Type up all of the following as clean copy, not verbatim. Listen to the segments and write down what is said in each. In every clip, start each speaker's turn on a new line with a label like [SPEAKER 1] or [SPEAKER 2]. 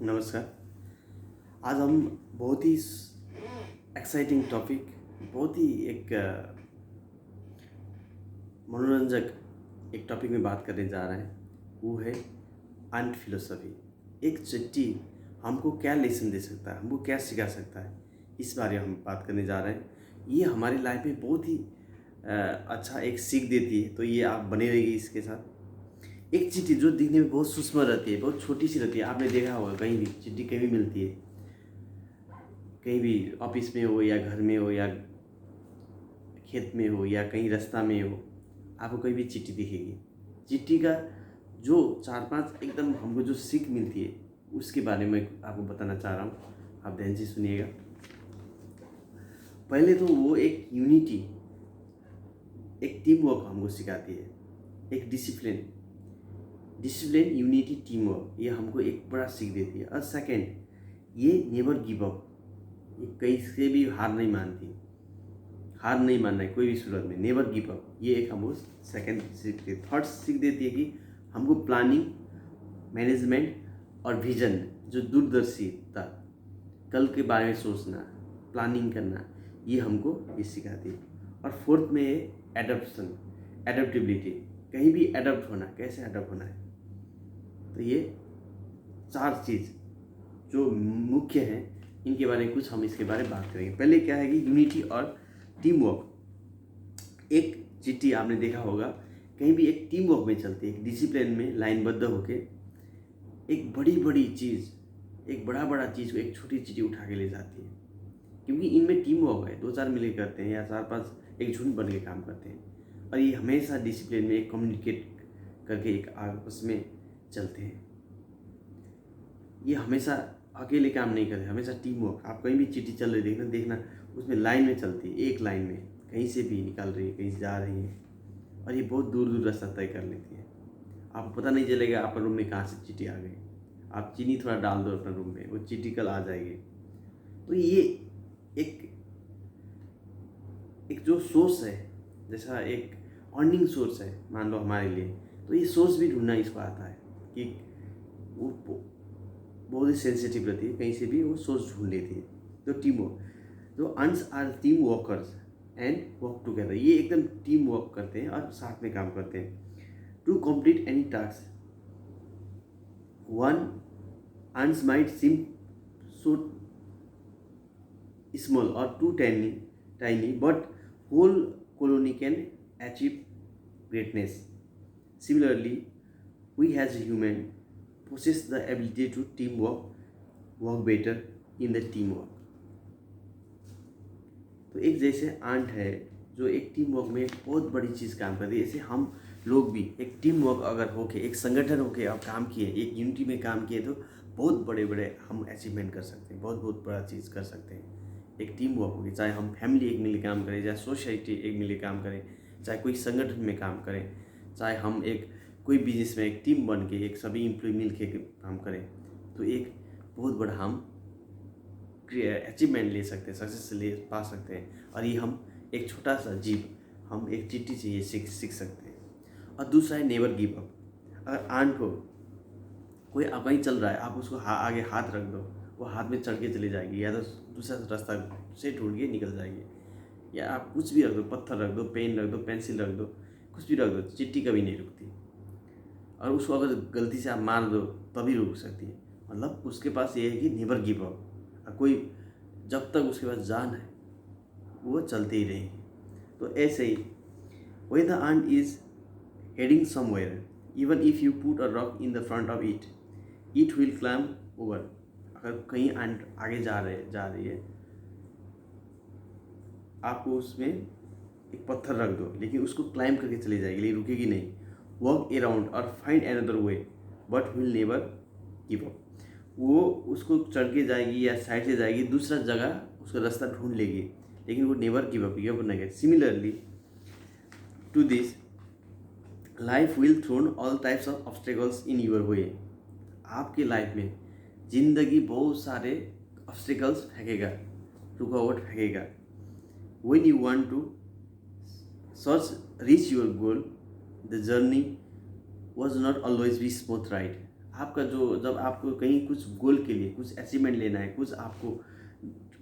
[SPEAKER 1] नमस्कार। आज हम बहुत ही एक्साइटिंग टॉपिक, बहुत ही एक मनोरंजक एक टॉपिक में बात करने जा रहे हैं। वो है आंट फिलोसफी। एक चिट्ठी हमको क्या लेसन दे सकता है, हमको क्या सिखा सकता है, इस बारे में हम बात करने जा रहे हैं। ये हमारी लाइफ में बहुत ही अच्छा एक सीख देती है, तो ये आप बने रहिए इसके साथ। एक चिट्ठी जो दिखने में बहुत सूक्ष्म रहती है, बहुत छोटी सी रहती है। आपने देखा होगा कहीं भी चिट्ठी कहीं भी मिलती है, कहीं भी ऑफिस में हो या घर में हो या खेत में हो या कहीं रास्ता में हो, आपको कहीं भी चिट्ठी दिखेगी। चिट्ठी का जो चार पांच एकदम हमको जो सीख मिलती है, उसके बारे में आपको बताना चाह रहा हूँ। आप ध्यान से सुनिएगा। पहले तो वो एक यूनिटी, एक टीम वर्क हमको सिखाती है, एक डिसिप्लिन, यूनिटी, टीम वर्क, ये हमको एक बड़ा सीख देती है। और सेकेंड, ये नेवर गिव अप, ये कहीं से भी हार नहीं मानती। हार नहीं मानना है कोई भी सूरत में, नेवर गिव अप, ये एक हमको सेकंड सीख देती है। थर्ड सीख देती है कि हमको प्लानिंग, मैनेजमेंट और विजन, जो दूरदर्शिता, कल के बारे में सोचना, प्लानिंग करना, ये हमको ये सिखाती है। और फोर्थ में है एडप्शन, एडेप्टिबिलिटी, कहीं भी एडप्ट होना, कैसे एडप्ट होना है। तो ये चार चीज़ जो मुख्य हैं, इनके बारे में कुछ हम इसके बारे में बात करेंगे। पहले क्या है कि यूनिटी और टीम वर्क। एक चिट्ठी आपने देखा होगा कहीं भी एक टीम वर्क में चलती है, एक डिसिप्लिन में लाइनबद्ध होके एक बड़ी बड़ी चीज़, एक बड़ा चीज़ को एक छोटी चिट्ठी उठा के ले जाती है। क्योंकि इनमें टीम वर्क है, दो चार मिले करते हैं या चार पांच एक झुंड बन के काम करते हैं। और ये हमेशा डिसिप्लिन में एक कम्युनिकेट करके एक आपस में चलते हैं। ये हमेशा अकेले काम नहीं करते, हमेशा टीम वर्क। आप कहीं भी चिट्ठी चल रही देखना उसमें लाइन में चलती है, एक लाइन में, कहीं से भी निकल रही है, कहीं से जा रही है। और ये बहुत दूर दूर रास्ता तय कर लेती है। आपको पता नहीं चलेगा आपका रूम में कहाँ से चिट्ठी आ गई। आप चीनी थोड़ा डाल दो अपना रूम में, वो चिट्ठी कल आ जाएगी। तो ये एक एक जो सोर्स है, जैसा एक अर्निंग सोर्स है मान लो हमारे लिए, तो ये सोर्स भी ढूंढना इसको आता है कि वो बहुत ही सेंसिटिव रहती है, कहीं से भी वो सोर्स ढूंढ लेती है। तो टीम वर्क, जो ants are team workers and work together, ये एकदम टीम वर्क करते हैं और साथ में काम करते हैं। To complete any task, one ants might seem so small और too tiny, but whole colony can achieve greatness. Similarly, we as a human possess the ability to work better in the teamwork. तो एक जैसे aunt है जो एक team work में एक बहुत बड़ी चीज़ काम करती है, ऐसे हम लोग भी एक टीम वर्क अगर होके, एक संगठन होके आप काम किए, एक यूनिटी में काम किए, तो बहुत बड़े बड़े हम अचीवमेंट कर सकते हैं, बहुत बड़ा चीज़ कर सकते हैं। एक टीम वर्क होगी, चाहे हम फैमिली एक मिल काम करें, चाहे सोसाइटी एक मिल काम करें, चाहे कोई संगठन में काम करें, चाहे हम एक कोई बिजनेस में एक टीम बन के एक सभी एम्प्लॉय मिल के काम करें, तो एक बहुत बड़ा हम अचीवमेंट ले सकते हैं, सक्सेस ले पा सकते हैं। और ये हम एक छोटा सा जीव, हम एक चिट्ठी से ये सीख सकते हैं। और दूसरा है नेवर गिव अप। अगर आंट हो, कोई कहीं चल रहा है, आप उसको आगे हाथ रख दो, वो हाथ में चढ़ के चली जाएगी, या तो दूसरा रास्ता से ढूंढ के निकल जाएगी। या आप कुछ भी रख दो, पत्थर रख दो, पेन रख दो, पेंसिल रख दो, कुछ भी रख दो, चिट्ठी कभी नहीं रुकती। और उसको अगर गलती से आप मार दो तभी रुक सकती है। मतलब उसके पास ये है कि नेवर गिव अप। कोई जब तक उसके पास जान है वो चलते ही रहेगी। तो ऐसे ही when the ant is heading somewhere, even if you put a rock in the front of it, it will climb over. अगर कहीं आंट आगे जा रही है, आपको उसमें एक पत्थर रख दो, लेकिन उसको क्लाइंब करके चली जाएगी, लेकिन रुकेगी नहीं। वर्क अराउंड और find another way, but will never give up. वो उसको चढ़ के जाएगी या साइड से जाएगी, दूसरा जगह उसका रास्ता ढूंढ लेगी, लेकिन वो नेवर गिव अप नहीं करेगी। Similarly to this, life will thrown all types of obstacles in your way. आपके लाइफ में जिंदगी बहुत सारे ऑब्स्टेकल्स फेंकेगा, रुकावट फेंकेगा। When you want to reach your goal, the journey was not always be smooth ride. आपका जो जब आपको कहीं कुछ गोल के लिए कुछ अचीवमेंट लेना है, कुछ आपको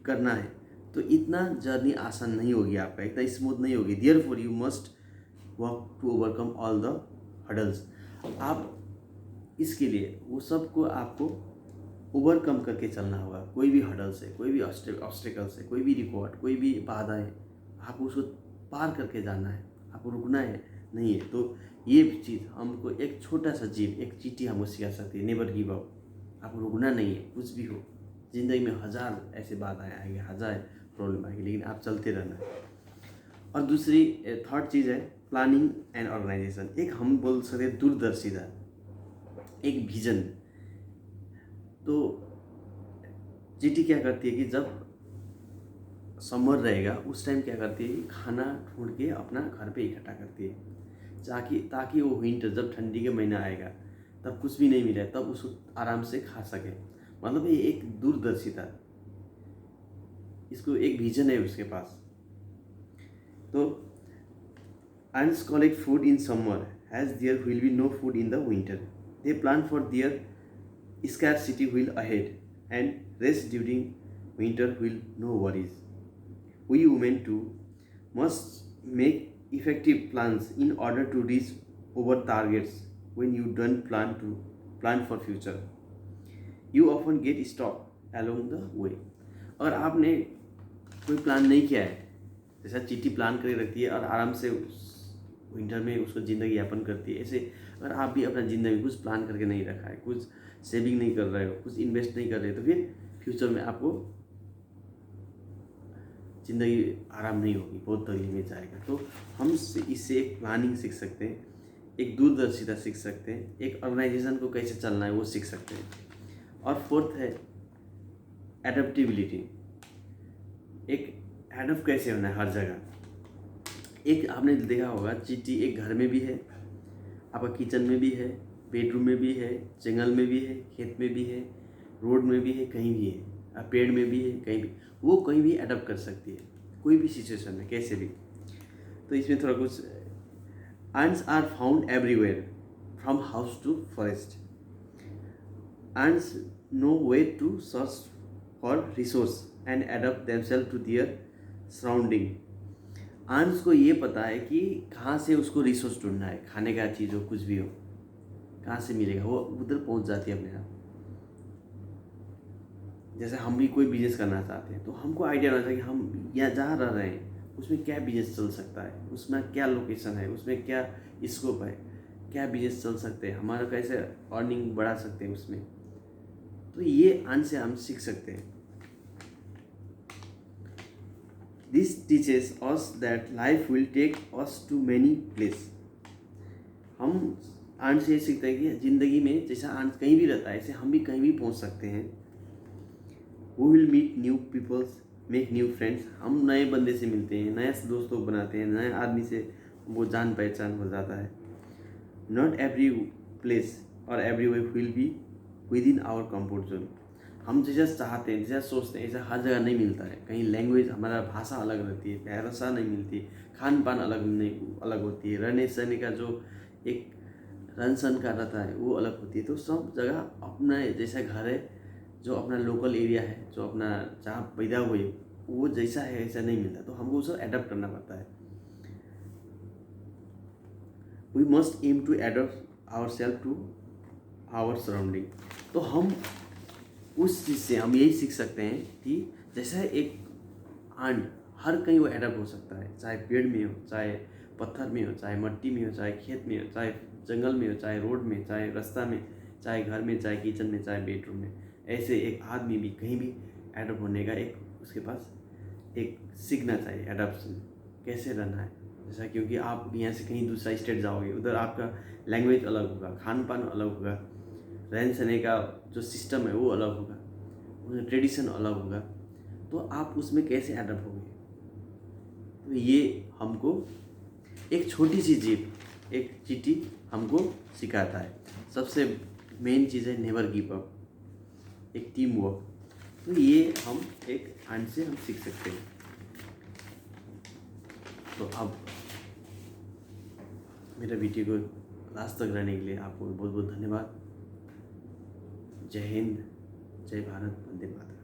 [SPEAKER 1] करना है, तो इतना जर्नी आसान नहीं होगी, आपका इतना स्मूथ नहीं होगी। Therefore you must work to overcome all the hurdles. आप इसके लिए वो सब को आपको ओवरकम करके चलना होगा। कोई भी हर्डल से, कोई भी ऑब्स्टेकल से, कोई भी रिकॉर्ड, कोई भी बाधाएं, आपको उसको पार करके जाना है, आपको रुकना है नहीं है। तो ये चीज़ हमको एक छोटा सा जीव, एक चींटी हमको सिखा सकती है, नेवर गिव अप। आपको रुकना नहीं है, कुछ भी हो ज़िंदगी में, हज़ार ऐसे बाधाएं आएंगे, हज़ार प्रॉब्लम आएगी, लेकिन आप चलते रहना है। और दूसरी थर्ड चीज़ है प्लानिंग एंड ऑर्गेनाइजेशन। एक हम बोल सकते हैं दूरदर्शिता, एक विजन। तो चींटी क्या करती है कि जब समर रहेगा उस टाइम क्या करती है, खाना ढूंढ के अपना घर पे इकट्ठा करती है, ताकि वो विंटर जब ठंडी के महीना आएगा तब कुछ भी नहीं मिले, तब उसको आराम से खा सके। मतलब ये एक दूरदर्शिता, इसको एक विजन है उसके पास। तो ants collect food in summer as there will be no food in the winter. They plan for their scarcity will ahead and rest during winter will no worries. We women too must make effective plans in order to reach our targets. When you don't plan for future, you often get stuck along the way. अगर आपने कोई plan नहीं किया है, जैसा चींटी plan करके रखती है और आराम से विंटर में उसको ज़िंदगी यापन करती है, ऐसे अगर आप भी अपना ज़िंदगी कुछ प्लान करके नहीं रखा है, कुछ सेविंग नहीं कर रहे हो, कुछ इन्वेस्ट नहीं कर रहे हो, तो फिर फ्यूचर में आपको ज़िंदगी आराम नहीं होगी, बहुत तरीके में जाएगा। तो हम इससे एक प्लानिंग सीख सकते हैं, एक दूरदर्शिता सीख सकते हैं, एक ऑर्गेनाइजेशन को कैसे चलना है वो सीख सकते हैं। और फोर्थ है एडेप्टेबिलिटी। एक एडप्ट कैसे होना है हर जगह। एक आपने देखा होगा चींटी एक घर में भी है, आपका किचन में भी है, बेडरूम में भी है, जंगल में भी है, खेत में भी है, रोड में भी है, कहीं भी है, पेड़ में भी है, कहीं भी, वो कहीं भी अडप्ट कर सकती है, कोई भी सिचुएशन में, कैसे भी। तो इसमें थोड़ा कुछ ants are found everywhere from house to forest. ants know where to search for resource and adapt themselves to their surrounding. ants को ये पता है कि कहाँ से उसको रिसोर्स ढूंढना है, खाने का चीज़ हो, कुछ भी हो, कहाँ से मिलेगा, वो उधर पहुँच जाती है अपने आप। जैसे हम भी कोई बिजनेस करना चाहते हैं तो हमको आइडिया होना चाहिए कि हम यहाँ जहाँ रह रहे हैं उसमें क्या बिजनेस चल सकता है, उसमें क्या लोकेशन है, उसमें क्या स्कोप है, क्या बिजनेस चल सकते हैं, हमारा कैसे अर्निंग बढ़ा सकते हैं उसमें। तो ये ants से हम सीख सकते हैं। This teaches us that life will take us to many places. हम ants से सीखते हैं कि ज़िंदगी में जैसा ants कहीं भी रहता है, ऐसे हम भी कहीं भी पहुंच सकते हैं। We will meet new people, make new friends. हम नए बंदे से मिलते हैं, नए दोस्तों बनाते हैं, नए आदमी से वो जान पहचान हो जाता है। Not every place or everywhere will be within our comfort zone. हम जैसा चाहते हैं, जैसा सोचते हैं, ऐसा हर जगह नहीं मिलता है। कहीं लैंग्वेज, हमारा भाषा अलग रहती है, भाषा नहीं मिलती, खान पान अलग होती है, रहने सहने का जो एक रहन सहन का रहता है वो अलग होती है। तो सब जगह अपना जैसा घर है, जो अपना लोकल एरिया है, जो अपना जहाँ पैदा हुए वो जैसा है ऐसा नहीं मिलता, तो हमको उसे अडॉप्ट करना पड़ता है। We must aim to adopt our self to our surrounding. तो हम उस चीज़ से हम यही सीख सकते हैं कि जैसा एक आंट हर कहीं वो अडॉप्ट हो सकता है, चाहे पेड़ में हो, चाहे पत्थर में हो, चाहे मिट्टी में हो, चाहे खेत में हो, चाहे जंगल में हो, चाहे रोड में, चाहे रास्ता में, चाहे घर में, चाहे किचन में, चाहे बेडरूम में। ऐसे एक आदमी भी कहीं भी अडॉप्ट होने का एक उसके पास एक सीखना चाहिए, अडॉप्शन कैसे रहना है। जैसा क्योंकि आप यहाँ से कहीं दूसरा स्टेट जाओगे, उधर आपका लैंग्वेज अलग होगा, खान पान अलग होगा, रहन सहने का जो सिस्टम है वो अलग होगा, ट्रेडिशन अलग होगा, तो आप उसमें कैसे अडॉप्ट होंगे। तो ये हमको एक छोटी सी जीव, एक चींटी हमको सिखाता है। सबसे मेन चीज़ है नेवर गिव अप, एक टीम वर्क। तो ये हम एक आंट से हम सीख सकते हैं। तो अब मेरा वीडियो को लास्ट तक रहने के लिए आपको बहुत बहुत धन्यवाद। जय हिंद, जय भारत, वंदे मातरम।